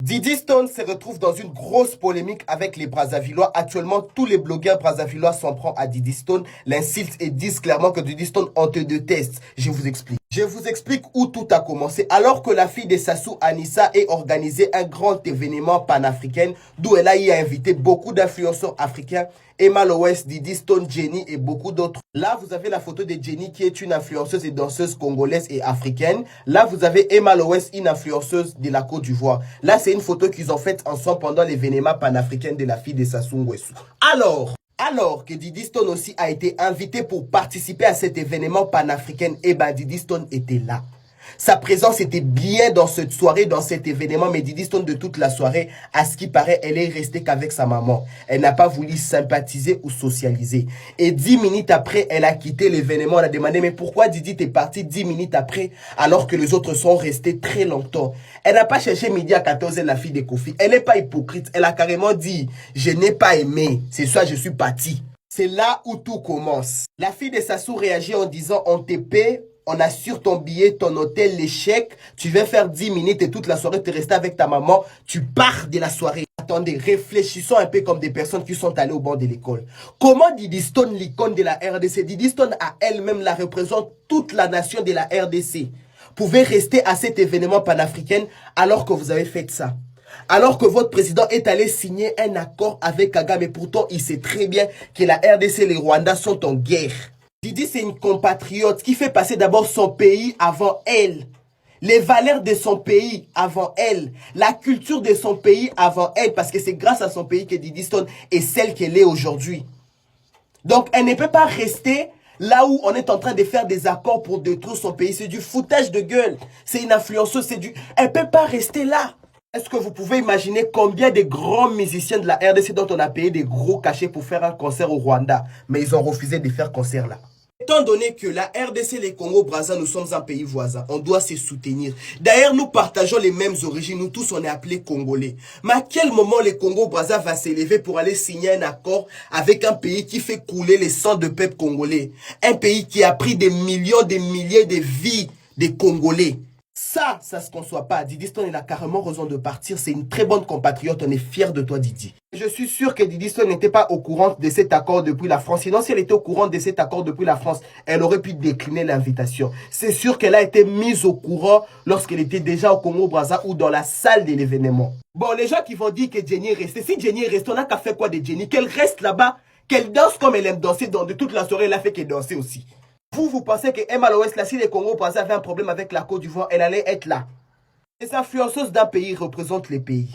Didi Stone se retrouve dans une grosse polémique avec les Brazzavillois. Actuellement, tous les blogueurs Brazzavillois s'en prennent à Didi Stone, l'insultent et disent clairement que Didi Stone, on te déteste. Je vous explique. Je vous explique où tout a commencé. Alors que la fille de Sassou Anissa a organisé un grand événement panafricain d'où elle a y invité beaucoup d'influenceurs africains, Emma Lowes, Didi Stone, Jenny et beaucoup d'autres. Là, vous avez la photo de Jenny qui est une influenceuse et danseuse congolaise et africaine. Là, vous avez Emma Lowes, une influenceuse de la Côte d'Ivoire. Là, c'est une photo qu'ils ont faite ensemble pendant l'événement panafricain de la fille de Sassou Nguesso. Alors que Didi Stone aussi a été invité pour participer à cet événement panafricain, et ben Didi Stone était là. Sa présence était bien dans cette soirée, dans cet événement, mais Didi Stone de toute la soirée, à ce qui paraît, elle est restée qu'avec sa maman. Elle n'a pas voulu sympathiser ou socialiser. Et 10 minutes après, elle a quitté l'événement. On a demandé, mais pourquoi Didi t'es partie 10 minutes après, alors que les autres sont restés très longtemps? Elle n'a pas cherché midi à 14h la fille de Kofi. Elle n'est pas hypocrite. Elle a carrément dit, je n'ai pas aimé. C'est ça, je suis partie. C'est là où tout commence. La fille de Sassou réagit en disant, on te paie, on assure ton billet, ton hôtel, les chèques, tu viens faire 10 minutes et toute la soirée, tu es resté avec ta maman, tu pars de la soirée. Attendez, réfléchissons un peu comme des personnes qui sont allées au bord de l'école. Comment Didi Stone, l'icône de la RDC, Didi Stone à elle-même la représente toute la nation de la RDC, pouvait rester à cet événement panafricain alors que vous avez fait ça? Alors que votre président est allé signer un accord avec Kagame, et pourtant il sait très bien que la RDC et les Rwandais sont en guerre. Didi, c'est une compatriote qui fait passer d'abord son pays avant elle. Les valeurs de son pays avant elle. La culture de son pays avant elle. Parce que c'est grâce à son pays que Didi Stone est celle qu'elle est aujourd'hui. Donc, elle ne peut pas rester là où on est en train de faire des accords pour détruire son pays. C'est du foutage de gueule. C'est une influenceuse. Elle ne peut pas rester là. Est-ce que vous pouvez imaginer combien de grands musiciens de la RDC dont on a payé des gros cachets pour faire un concert au Rwanda, mais ils ont refusé de faire concert là? Étant donné que la RDC et les Congo-Brazza, nous sommes un pays voisin, on doit se soutenir. D'ailleurs, nous partageons les mêmes origines, nous tous on est appelés Congolais. Mais à quel moment les Congo-Brazza va s'élever pour aller signer un accord avec un pays qui fait couler les sangs de peuple congolais? Un pays qui a pris des millions, des milliers de vies des Congolais. Ça se conçoit pas. Didi Stone, il a carrément raison de partir. C'est une très bonne compatriote. On est fiers de toi, Didi. Je suis sûr que Didi Stone n'était pas au courant de cet accord depuis la France. Sinon, si elle était au courant de cet accord depuis la France, elle aurait pu décliner l'invitation. C'est sûr qu'elle a été mise au courant lorsqu'elle était déjà au Congo-Brazza ou dans la salle de l'événement. Bon, les gens qui vont dire que Jenny est restée. Si Jenny est restée, on n'a qu'à faire quoi de Jenny? Qu'elle reste là-bas, qu'elle danse comme elle aime danser. De toute la soirée, elle a fait qu'elle dansait aussi. Vous pensez que Emma Lowes, si les Congo-Brazza avaient un problème avec la Côte d'Ivoire, elle allait être là? Les influenceuses d'un pays représentent les pays.